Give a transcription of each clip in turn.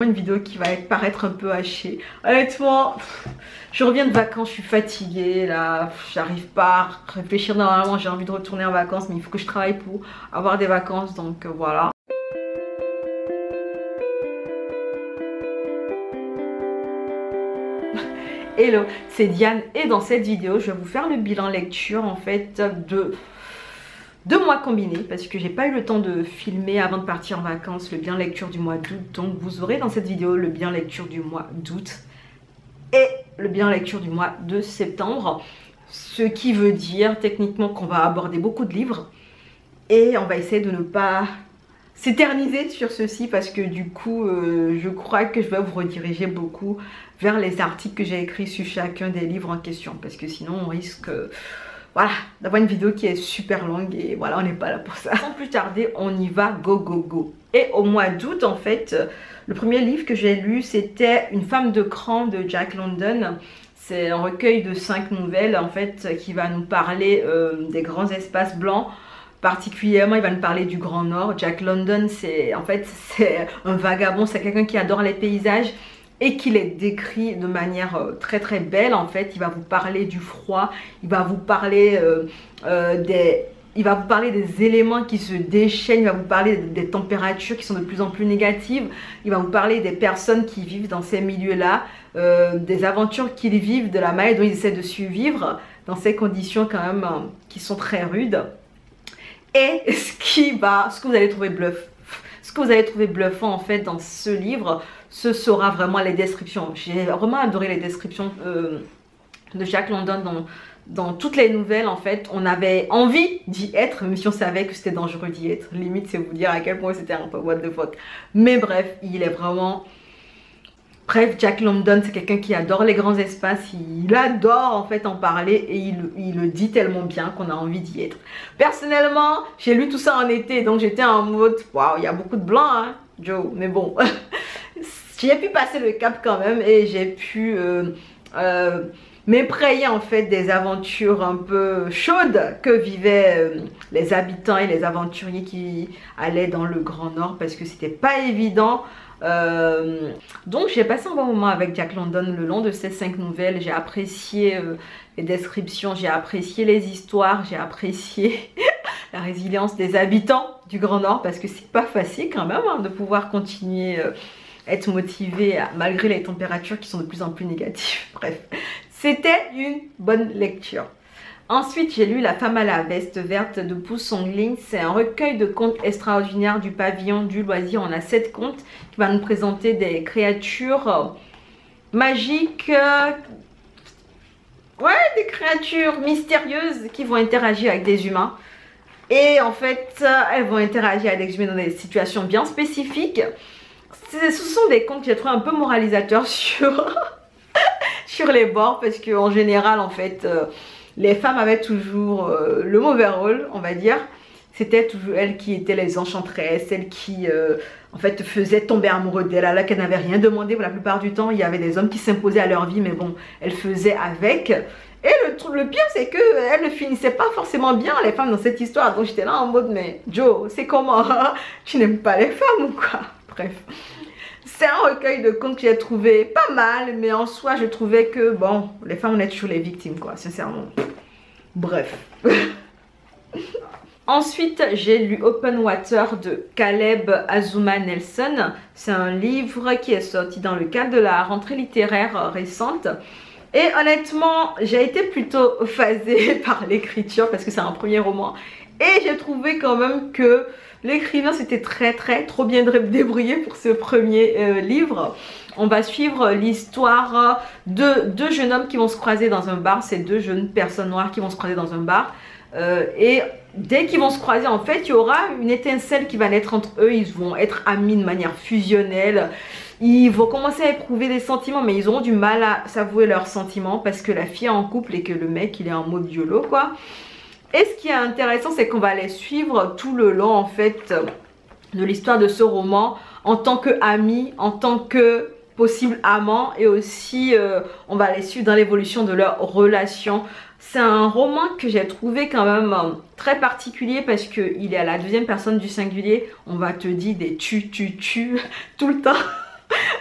Une vidéo qui va paraître un peu hachée. Honnêtement, je reviens de vacances, je suis fatiguée là, j'arrive pas à réfléchir. Normalement j'ai envie de retourner en vacances, mais il faut que je travaille pour avoir des vacances, donc voilà. Hello, c'est Diane et dans cette vidéo je vais vous faire le bilan lecture en fait de 2 mois combinés parce que j'ai pas eu le temps de filmer avant de partir en vacances le bilan lecture du mois d'août. Donc vous aurez dans cette vidéo le bilan lecture du mois d'août et le bilan lecture du mois de septembre. Ce qui veut dire techniquement qu'on va aborder beaucoup de livres et on va essayer de ne pas s'éterniser sur ceci parce que du coup je crois que je vais vous rediriger beaucoup vers les articles que j'ai écrits sur chacun des livres en question parce que sinon on risque voilà, d'avoir une vidéo qui est super longue et voilà, on n'est pas là pour ça. Sans plus tarder, on y va, go go go. Et au mois d'août, en fait, le premier livre que j'ai lu, c'était Une femme de cran de Jack London. C'est un recueil de 5 nouvelles, en fait, qui va nous parler des grands espaces blancs. Particulièrement, il va nous parler du Grand Nord. Jack London, c'est un vagabond, c'est quelqu'un qui adore les paysages et qui les décrit de manière très très belle. En fait, il va vous parler du froid, il va vous parler des éléments qui se déchaînent, il va vous parler des températures qui sont de plus en plus négatives, il va vous parler des personnes qui vivent dans ces milieux-là, des aventures qu'ils vivent, de la manière dont ils essaient de survivre dans ces conditions quand même qui sont très rudes. Et ce que vous allez trouver bluffant en fait dans ce livre, ce sera vraiment les descriptions. J'ai vraiment adoré les descriptions de Jack London dans toutes les nouvelles. En fait, on avait envie d'y être, même si on savait que c'était dangereux d'y être. Limite, c'est vous dire à quel point c'était un peu what the fuck. Mais bref, il est vraiment... Bref, Jack London, c'est quelqu'un qui adore les grands espaces, il adore en fait en parler et il le dit tellement bien qu'on a envie d'y être. Personnellement, j'ai lu tout ça en été, donc j'étais en mode, waouh, il y a beaucoup de blanc, hein, Joe, mais bon, j'ai pu passer le cap quand même et j'ai pu m'éprayer en fait des aventures un peu chaudes que vivaient les habitants et les aventuriers qui allaient dans le Grand Nord parce que c'était pas évident. Donc j'ai passé un bon moment avec Jack London le long de ces 5 nouvelles. J'ai apprécié les descriptions, j'ai apprécié les histoires, j'ai apprécié la résilience des habitants du Grand Nord parce que c'est pas facile quand même hein, de pouvoir continuer être motivé malgré les températures qui sont de plus en plus négatives. Bref, c'était une bonne lecture. Ensuite, j'ai lu La femme à la veste verte de Pu Songling. C'est un recueil de contes extraordinaires du pavillon du loisir. On a 7 contes qui va nous présenter des créatures magiques. Ouais, des créatures mystérieuses qui vont interagir avec des humains. Et en fait, elles vont interagir avec des humains dans des situations bien spécifiques. Ce sont des contes que j'ai trouvé un peu moralisateurs sur les bords parce qu'en général, en fait... les femmes avaient toujours le mauvais rôle, on va dire. C'était toujours elles qui étaient les enchanteresses, celles qui en fait faisaient tomber amoureux d'elles alors qu'elles n'avaient rien demandé. Pour la plupart du temps, il y avait des hommes qui s'imposaient à leur vie, mais bon, elles faisaient avec. Et le pire, c'est qu'elles ne finissaient pas forcément bien, les femmes, dans cette histoire. Donc j'étais là en mode, mais Joe, c'est comment? Tu n'aimes pas les femmes ou quoi? Bref. C'est un recueil de contes que j'ai trouvé pas mal, mais en soi, je trouvais que, bon, les femmes, on est toujours les victimes, quoi, sincèrement. Bref. Ensuite, j'ai lu Open Water de Caleb Azuma Nelson. C'est un livre qui est sorti dans le cadre de la rentrée littéraire récente. Et honnêtement, j'ai été plutôt phasée par l'écriture parce que c'est un premier roman. Et j'ai trouvé quand même que l'écrivain s'était trop bien débrouillé pour ce premier livre. On va suivre l'histoire de 2 jeunes hommes qui vont se croiser dans un bar. C'est 2 jeunes personnes noires qui vont se croiser dans un bar. Et dès qu'ils vont se croiser, en fait, il y aura une étincelle qui va naître entre eux. Ils vont être amis de manière fusionnelle. Ils vont commencer à éprouver des sentiments, mais ils auront du mal à s'avouer leurs sentiments parce que la fille est en couple et que le mec, il est en mode YOLO, quoi. Et ce qui est intéressant, c'est qu'on va les suivre tout le long, en fait, de l'histoire de ce roman en tant qu'amis, en tant que possible amants et aussi on va les suivre dans l'évolution de leur relation. C'est un roman que j'ai trouvé quand même très particulier parce qu'il est à la 2e personne du singulier. On va te dire des tu tout le temps.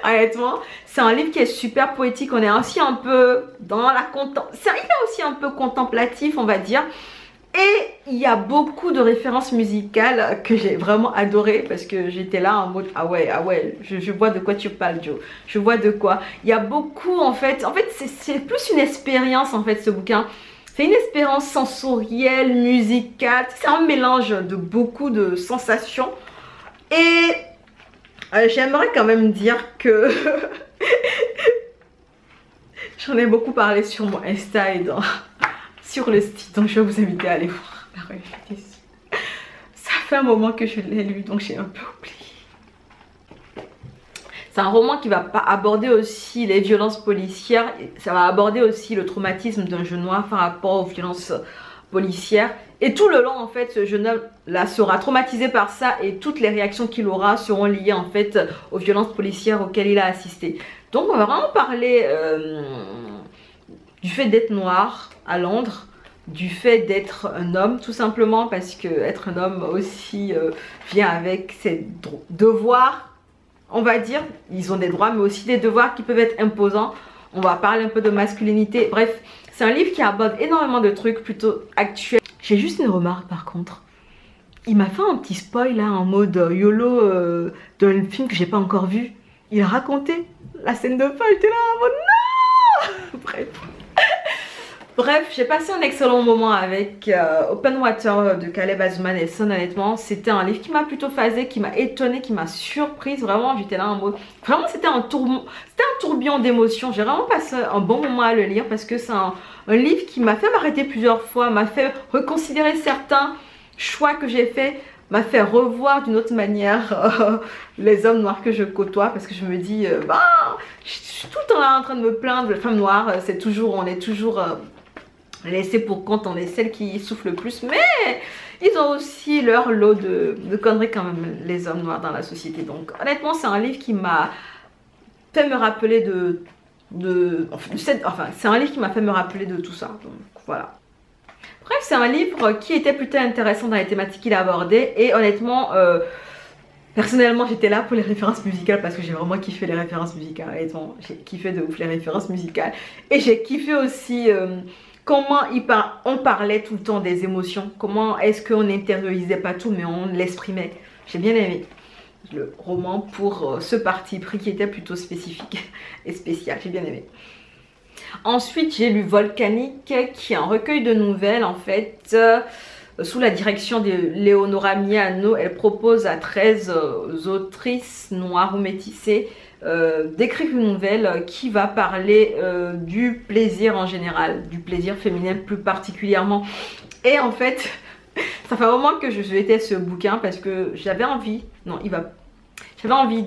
Honnêtement, c'est un livre qui est super poétique. On est aussi un peu dans la il est aussi un peu contemplatif, on va dire. Et il y a beaucoup de références musicales que j'ai vraiment adoré parce que j'étais là en mode ah ouais, je vois de quoi tu parles, Joe. Je vois de quoi. Il y a beaucoup en fait c'est plus une expérience en fait ce bouquin. C'est une expérience sensorielle, musicale. C'est un mélange de beaucoup de sensations. Et j'aimerais quand même dire que j'en ai beaucoup parlé sur mon Insta et sur le site, donc je vais vous inviter à aller voir la revue. Ça fait un moment que je l'ai lu, donc j'ai un peu oublié. C'est un roman qui va aborder aussi les violences policières. Ça va aborder aussi le traumatisme d'un jeune noir par rapport aux violences policières. Et tout le long, en fait, ce jeune homme là sera traumatisé par ça et toutes les réactions qu'il aura seront liées en fait aux violences policières auxquelles il a assisté. Donc on va vraiment parler du fait d'être noir à Londres, du fait d'être un homme tout simplement parce que être un homme aussi vient avec ses devoirs. On va dire, ils ont des droits mais aussi des devoirs qui peuvent être imposants. On va parler un peu de masculinité. Bref, c'est un livre qui aborde énormément de trucs plutôt actuels. J'ai juste une remarque par contre. Il m'a fait un petit spoil là en mode YOLO d'un film que j'ai pas encore vu. Il a raconté la scène de fin, j'étais là en mode non. Bref, j'ai passé un excellent moment avec Open Water de Caleb Azuman Nelson. Honnêtement, c'était un livre qui m'a plutôt phasé, qui m'a étonnée, qui m'a surprise. Vraiment, j'étais là en mode... Vraiment, c'était un tourbillon d'émotions. J'ai vraiment passé un bon moment à le lire parce que c'est un livre qui m'a fait m'arrêter plusieurs fois, m'a fait reconsidérer certains choix que j'ai faits, m'a fait revoir d'une autre manière les hommes noirs que je côtoie parce que je me dis, je suis tout le temps là en train de me plaindre. Les femmes noires, on est toujours... laissé pour compte, on est celles qui souffrent le plus, mais ils ont aussi leur lot de conneries quand même, les hommes noirs dans la société. Donc honnêtement, c'est un livre qui m'a fait me rappeler c'est un livre qui m'a fait me rappeler de tout ça. Donc voilà. Bref, c'est un livre qui était plutôt intéressant dans les thématiques qu'il a abordées et honnêtement, personnellement, j'étais là pour les références musicales parce que j'ai vraiment kiffé les références musicales. Honnêtement, j'ai kiffé de ouf les références musicales et j'ai kiffé aussi comment on parlait tout le temps des émotions. Comment est-ce qu'on n'intériorisait pas tout mais on l'exprimait. J'ai bien aimé le roman pour ce parti pris qui était plutôt spécifique et spécial. J'ai bien aimé. Ensuite, j'ai lu Volcanique qui est un recueil de nouvelles en fait. Sous la direction de Leonora Miano, elle propose à 13 autrices noires ou métissées d'écrire une nouvelle qui va parler du plaisir en général, du plaisir féminin plus particulièrement. Et en fait, ça fait un moment que je souhaitais ce bouquin parce que j'avais envie, j'avais envie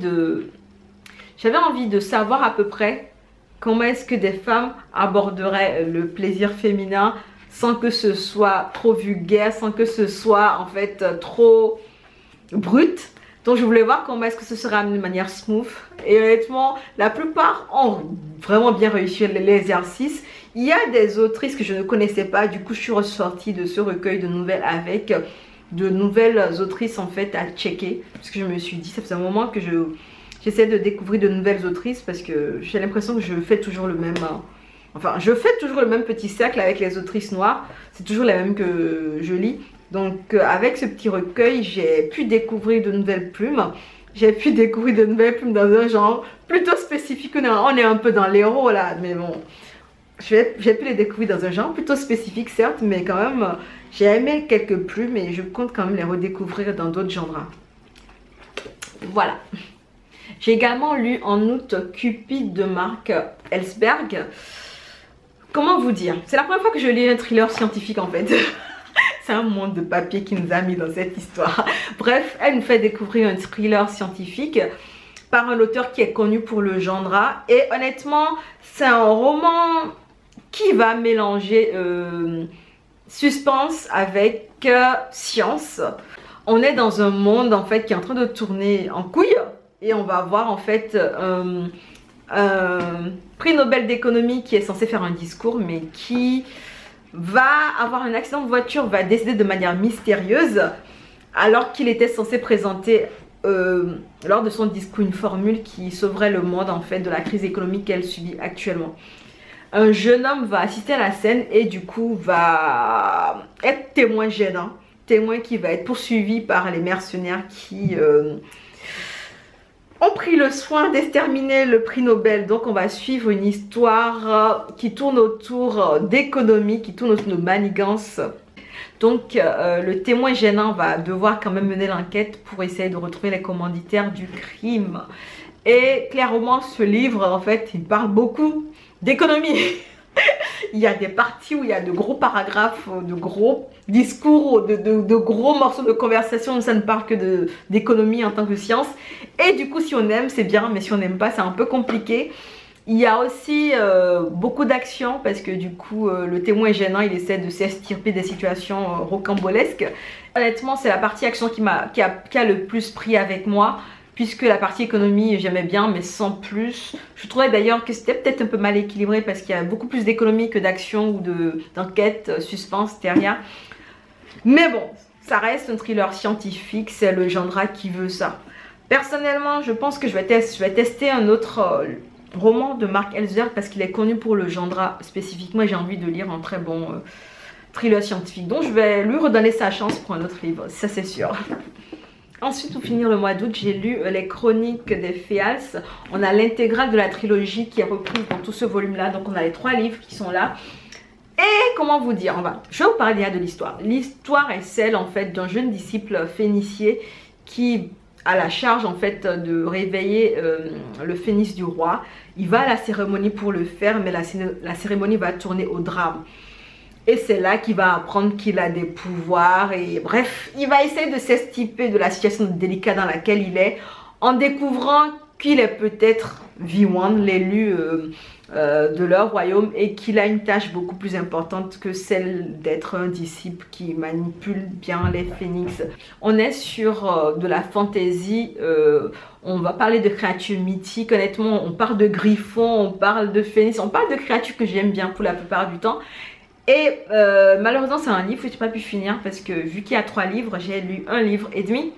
de savoir à peu près comment est-ce que des femmes aborderaient le plaisir féminin sans que ce soit trop vulgaire, sans que ce soit en fait trop brut. Donc je voulais voir comment est-ce que ce serait amené de manière smooth. Et honnêtement, la plupart ont vraiment bien réussi l'exercice. Il y a des autrices que je ne connaissais pas. Du coup, je suis ressortie de ce recueil de nouvelles avec de nouvelles autrices en fait à checker. Parce que je me suis dit, ça faisait un moment que j'essaie de découvrir de nouvelles autrices. Parce que j'ai l'impression que je fais toujours le même... je fais toujours le même petit cercle avec les autrices noires. C'est toujours les mêmes que je lis. Donc avec ce petit recueil, j'ai pu découvrir de nouvelles plumes. J'ai pu découvrir de nouvelles plumes dans un genre plutôt spécifique. On est un peu dans l'héros là, mais bon. J'ai pu les découvrir dans un genre plutôt spécifique certes, mais quand même, j'ai aimé quelques plumes et je compte quand même les redécouvrir dans d'autres genres. Voilà. J'ai également lu en août Cupid de Mark Ellsberg. Comment vous dire? C'est la première fois que je lis un thriller scientifique en fait. C'est un monde de papier qui nous a mis dans cette histoire. Bref, elle nous fait découvrir un thriller scientifique par un auteur qui est connu pour le genre. Et honnêtement, c'est un roman qui va mélanger suspense avec science. On est dans un monde en fait qui est en train de tourner en couille. Et on va voir en fait un prix Nobel d'économie qui est censé faire un discours mais qui va avoir un accident de voiture, va décéder de manière mystérieuse alors qu'il était censé présenter lors de son discours une formule qui sauverait le monde en fait de la crise économique qu'elle subit actuellement. Un jeune homme va assister à la scène et du coup va être témoin gênant, témoin qui va être poursuivi par les mercenaires qui ont pris le soin d'exterminer le prix Nobel. Donc on va suivre une histoire qui tourne autour d'économie, qui tourne autour de manigances. Donc le témoin gênant va devoir quand même mener l'enquête pour essayer de retrouver les commanditaires du crime. Et clairement ce livre en fait il parle beaucoup d'économie. Il y a des parties où il y a de gros paragraphes, de gros discours, de gros morceaux de conversation où ça ne parle que d'économie en tant que science. Et du coup si on aime c'est bien, mais si on n'aime pas c'est un peu compliqué. Il y a aussi beaucoup d'action parce que du coup le témoin gênant il essaie de s'extirper des situations rocambolesques. Honnêtement c'est la partie action qui a le plus pris avec moi, puisque la partie économie j'aimais bien mais sans plus. Je trouvais d'ailleurs que c'était peut-être un peu mal équilibré parce qu'il y a beaucoup plus d'économie que d'action ou d'enquête, suspense derrière. Mais bon, ça reste un thriller scientifique, c'est le genre qui veut ça. Personnellement je pense que je vais tester un autre roman de Mark Ellsworth parce qu'il est connu pour le genre spécifique. Moi j'ai envie de lire un très bon thriller scientifique, donc je vais lui redonner sa chance pour un autre livre, ça c'est sûr. Ensuite pour finir le mois d'août j'ai lu les chroniques des Féals. On a l'intégrale de la trilogie qui est reprise dans tout ce volume là, donc on a les 3 livres qui sont là. Et comment vous dire, je vais vous parler déjà de l'histoire. L'histoire est celle en fait d'un jeune disciple phénicier qui a la charge en fait de réveiller le phénix du roi. Il va à la cérémonie pour le faire, mais la cérémonie va tourner au drame. Et c'est là qu'il va apprendre qu'il a des pouvoirs et bref, il va essayer de s'extirper de la situation délicate dans laquelle il est en découvrant qu'il est peut-être V1, l'élu de leur royaume, et qu'il a une tâche beaucoup plus importante que celle d'être un disciple qui manipule bien les phénix. On est sur de la fantaisie, on va parler de créatures mythiques, honnêtement on parle de griffons, on parle de phénix, on parle de créatures que j'aime bien pour la plupart du temps. Et malheureusement c'est un livre que je n'ai pas pu finir parce que vu qu'il y a 3 livres, j'ai lu 1 livre et demi.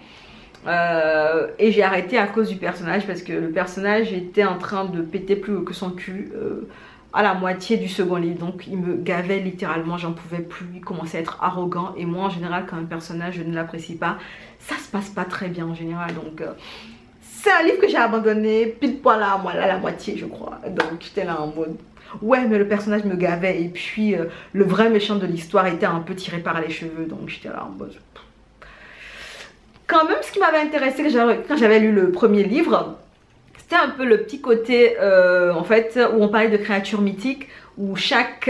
Et j'ai arrêté à cause du personnage parce que le personnage était en train de péter plus haut que son cul à la moitié du second livre. Donc il me gavait littéralement, j'en pouvais plus, il commençait à être arrogant. Et moi en général quand un personnage je ne l'apprécie pas, ça se passe pas très bien en général. Donc c'est un livre que j'ai abandonné pile poil à la moitié je crois. Donc j'étais là en mode ouais mais le personnage me gavait. Et puis le vrai méchant de l'histoire était un peu tiré par les cheveux. Donc j'étais là en mode... Quand même ce qui m'avait intéressé quand j'avais lu le premier livre, c'était un peu le petit côté en fait où on parlait de créatures mythiques, où chaque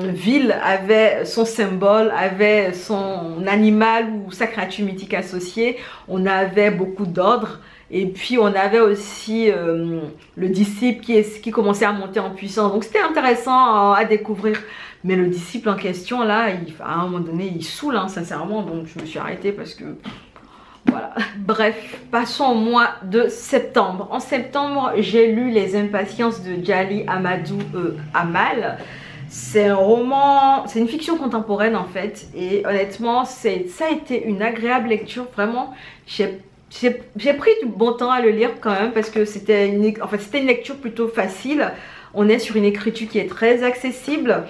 ville avait son symbole, avait son animal ou sa créature mythique associée. On avait beaucoup d'ordres et puis on avait aussi le disciple qui commençait à monter en puissance. Donc c'était intéressant à découvrir. Mais le disciple en question là, à un moment donné il saoule hein, sincèrement, donc je me suis arrêtée parce que... Voilà. Bref, passons au mois de septembre. En septembre, j'ai lu Les Impatiences de Djali Amadou Amal. C'est un roman, c'est une fiction contemporaine en fait. Et honnêtement, ça a été une agréable lecture. Vraiment, j'ai pris du bon temps à le lire quand même parce que c'était une lecture plutôt facile. On est sur une écriture qui est très accessible.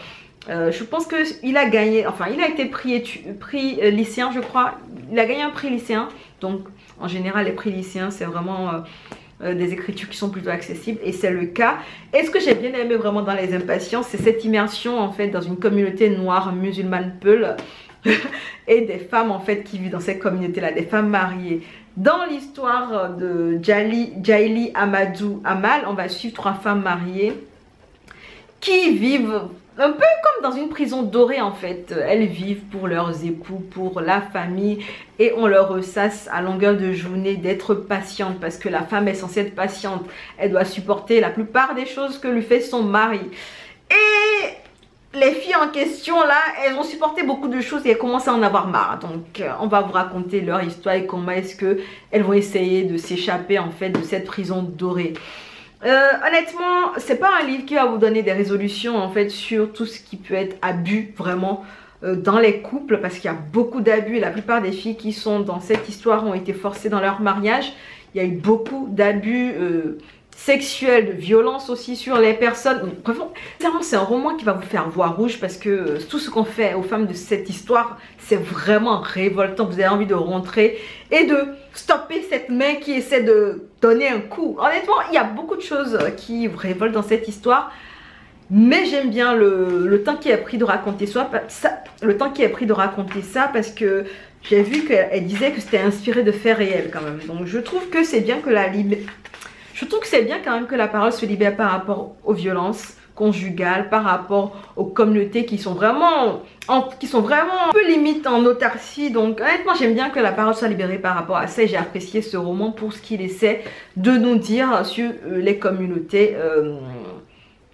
Je pense qu'il a gagné, enfin il a été prix lycéen je crois. Il a gagné un prix lycéen. Donc en général les prix lycéens c'est vraiment des écritures qui sont plutôt accessibles et c'est le cas. Et ce que j'ai bien aimé vraiment dans Les Impatiences, c'est cette immersion en fait dans une communauté noire musulmane Peul et des femmes en fait qui vivent dans cette communauté là, des femmes mariées. Dans l'histoire de Djali Amadou Amal, on va suivre 3 femmes mariées qui vivent un peu comme dans une prison dorée en fait. Elles vivent pour leurs époux, pour la famille, et on leur ressasse à longueur de journée d'être patiente parce que la femme est censée être patiente. Elle doit supporter la plupart des choses que lui fait son mari. Et les filles en question là, elles ont supporté beaucoup de choses et elles commencent à en avoir marre. Donc on va vous raconter leur histoire et comment est-ce que elles vont essayer de s'échapper en fait de cette prison dorée. Honnêtement, c'est pas un livre qui va vous donner des résolutions en fait sur tout ce qui peut être abus vraiment dans les couples, parce qu'il y a beaucoup d'abus et la plupart des filles qui sont dans cette histoire ont été forcées dans leur mariage. Il y a eu beaucoup d'abus sexuels, de violence aussi sur les personnes. Vraiment, c'est un roman qui va vous faire voir rouge parce que tout ce qu'on fait aux femmes de cette histoire, c'est vraiment révoltant. Vous avez envie de rentrer et de stopper cette main qui essaie de donner un coup. Honnêtement, il y a beaucoup de choses qui vous révoltent dans cette histoire. Mais j'aime bien le temps qui a pris de raconter ça, parce que j'ai vu qu'elle disait que c'était inspiré de faits réels quand même. Donc je trouve que c'est bien que quand même que la parole se libère par rapport aux violences conjugales, par rapport aux communautés qui sont vraiment un peu limite en autarcie. Donc honnêtement, j'aime bien que la parole soit libérée par rapport à ça. Et j'ai apprécié ce roman pour ce qu'il essaie de nous dire sur les communautés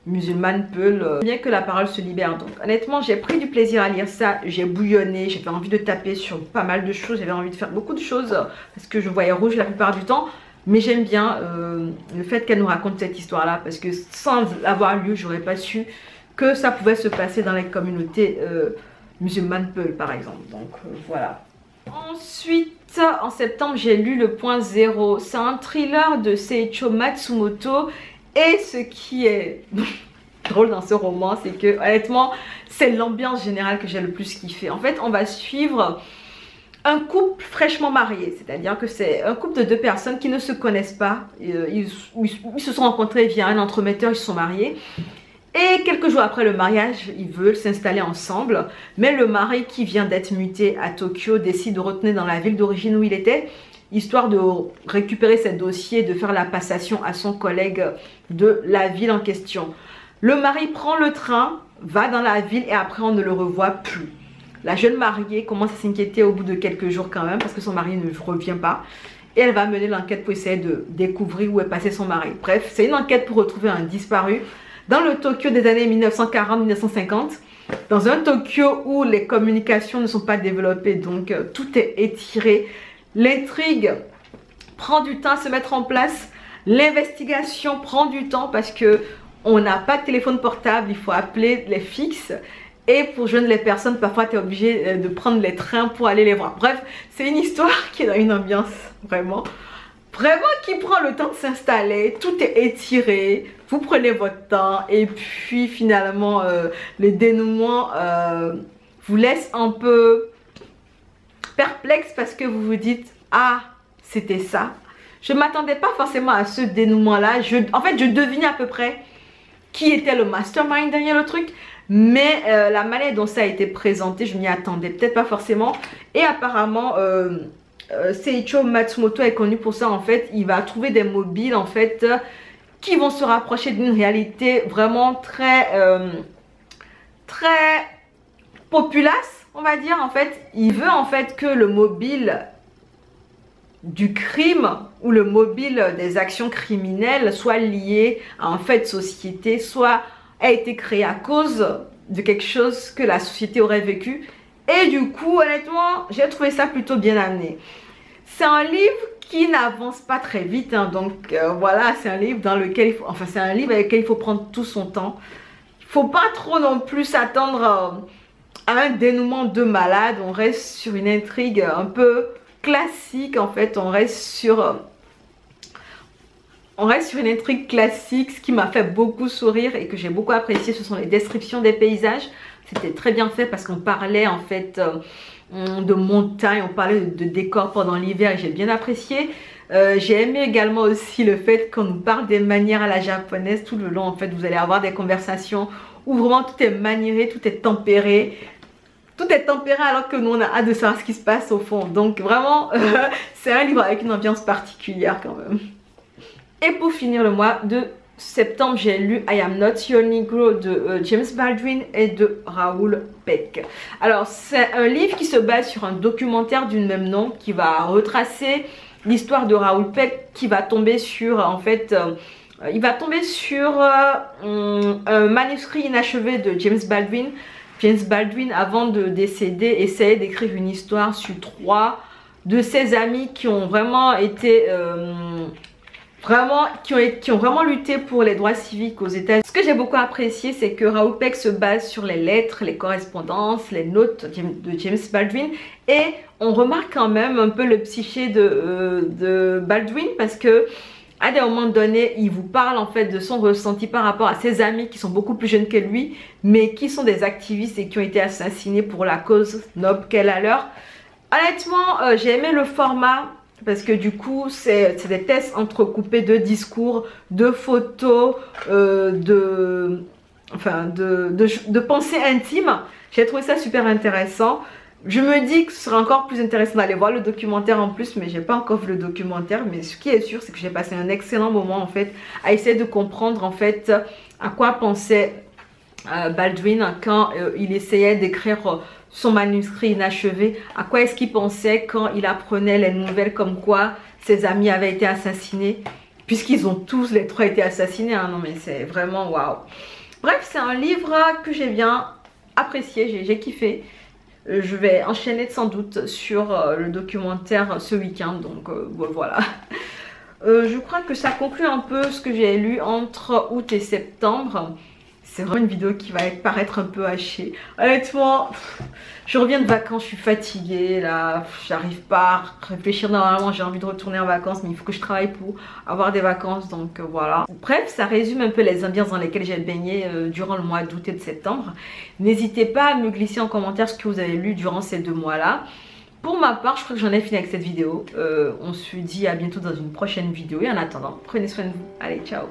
musulmane Peul, bien que la parole se libère. Donc honnêtement, j'ai pris du plaisir à lire ça, j'ai bouillonné, j'avais envie de taper sur pas mal de choses, j'avais envie de faire beaucoup de choses parce que je voyais rouge la plupart du temps. Mais j'aime bien le fait qu'elle nous raconte cette histoire là, parce que sans avoir lu, j'aurais pas su que ça pouvait se passer dans les communautés musulmanes Peul par exemple. Donc voilà. Ensuite, en septembre, j'ai lu Le Point Zéro. C'est un thriller de Seiichi Matsumoto. Et ce qui est drôle dans ce roman, c'est que honnêtement, c'est l'ambiance générale que j'ai le plus kiffé. En fait, on va suivre un couple fraîchement marié. C'est-à-dire que c'est un couple de deux personnes qui ne se connaissent pas. Ils se sont rencontrés via un entremetteur, ils se sont mariés. Et quelques jours après le mariage, ils veulent s'installer ensemble. Mais le mari qui vient d'être muté à Tokyo décide de retourner dans la ville d'origine où il était, histoire de récupérer ses dossiers, de faire la passation à son collègue de la ville en question. Le mari prend le train, va dans la ville et après on ne le revoit plus. La jeune mariée commence à s'inquiéter au bout de quelques jours quand même parce que son mari ne revient pas. Et elle va mener l'enquête pour essayer de découvrir où est passé son mari. Bref, c'est une enquête pour retrouver un disparu dans le Tokyo des années 1940-1950. Dans un Tokyo où les communications ne sont pas développées, donc tout est étiré. L'intrigue prend du temps à se mettre en place. L'investigation prend du temps parce que on n'a pas de téléphone portable. Il faut appeler les fixes. Et pour joindre les personnes, parfois tu es obligé de prendre les trains pour aller les voir. Bref, c'est une histoire qui est dans une ambiance vraiment qui prend le temps de s'installer. Tout est étiré. Vous prenez votre temps. Et puis finalement, le dénouement vous laisse un peu perplexe parce que vous vous dites ah c'était ça. Je m'attendais pas forcément à ce dénouement là. En fait je devinais à peu près qui était le mastermind derrière le truc, mais la manière dont ça a été présenté, je m'y attendais peut-être pas forcément. Et apparemment Seiichi Matsumoto est connu pour ça. En fait il va trouver des mobiles en fait qui vont se rapprocher d'une réalité vraiment très populace, on va dire. En fait il veut en fait que le mobile du crime ou le mobile des actions criminelles soit lié à un fait de société, soit a été créé à cause de quelque chose que la société aurait vécu. Et du coup honnêtement j'ai trouvé ça plutôt bien amené. C'est un livre qui n'avance pas très vite hein, donc voilà, c'est un livre dans lequel c'est un livre avec lequel il faut prendre tout son temps. Il faut pas trop non plus s'attendre à un dénouement de malade. On reste sur une intrigue un peu classique en fait. On reste sur une intrigue classique. Ce qui m'a fait beaucoup sourire et que j'ai beaucoup apprécié, ce sont les descriptions des paysages. C'était très bien fait parce qu'on parlait en fait de montagnes, on parlait de décors pendant l'hiver et j'ai bien apprécié. J'ai aimé également aussi le fait qu'on nous parle des manières à la japonaise. Tout le long en fait vous allez avoir des conversations où vraiment tout est maniéré, tout est tempéré. Tout est tempéré alors que nous on a hâte de savoir ce qui se passe au fond. Donc vraiment c'est un livre avec une ambiance particulière quand même. Et pour finir le mois de septembre, j'ai lu I Am Not Your Negro de James Baldwin et de Raoul Peck. Alors c'est un livre qui se base sur un documentaire du même nom qui va retracer l'histoire de Raoul Peck, qui va tomber sur en fait il va tomber sur un manuscrit inachevé de James Baldwin. James Baldwin, avant de décéder, essayait d'écrire une histoire sur 3 de ses amis qui ont vraiment été vraiment, qui ont vraiment lutté pour les droits civiques aux États-Unis. Ce que j'ai beaucoup apprécié, c'est que Raoul Peck se base sur les lettres, les correspondances, les notes de James Baldwin. Et on remarque quand même un peu le psyché de Baldwin, parce que à des moments donnés, il vous parle en fait de son ressenti par rapport à ses amis qui sont beaucoup plus jeunes que lui, mais qui sont des activistes et qui ont été assassinés pour la cause noble qu'elle a leur. Honnêtement, j'ai aimé le format parce que du coup, c'est des tests entrecoupés de discours, de photos, de pensées intimes. J'ai trouvé ça super intéressant. Je me dis que ce serait encore plus intéressant d'aller voir le documentaire en plus, mais j'ai pas encore vu le documentaire. Mais ce qui est sûr, c'est que j'ai passé un excellent moment en fait à essayer de comprendre en fait à quoi pensait Baldwin quand il essayait d'écrire son manuscrit inachevé. À quoi est-ce qu'il pensait quand il apprenait les nouvelles comme quoi ses amis avaient été assassinés, puisqu'ils ont tous les trois été assassinés. Hein. Non mais c'est vraiment waouh. Bref, c'est un livre que j'ai bien apprécié, j'ai kiffé. Je vais enchaîner sans doute sur le documentaire ce week-end, donc voilà. Je crois que ça conclut un peu ce que j'ai lu entre août et septembre. C'est vraiment une vidéo qui va paraître un peu hachée. Honnêtement, je reviens de vacances, je suis fatiguée là, j'arrive pas à réfléchir. Normalement j'ai envie de retourner en vacances, mais il faut que je travaille pour avoir des vacances, donc voilà. Bref, ça résume un peu les ambiances dans lesquelles j'ai baigné durant le mois d'août et de septembre. N'hésitez pas à me glisser en commentaire ce que vous avez lu durant ces 2 mois-là. Pour ma part, je crois que j'en ai fini avec cette vidéo. On se dit à bientôt dans une prochaine vidéo et en attendant, prenez soin de vous. Allez, ciao!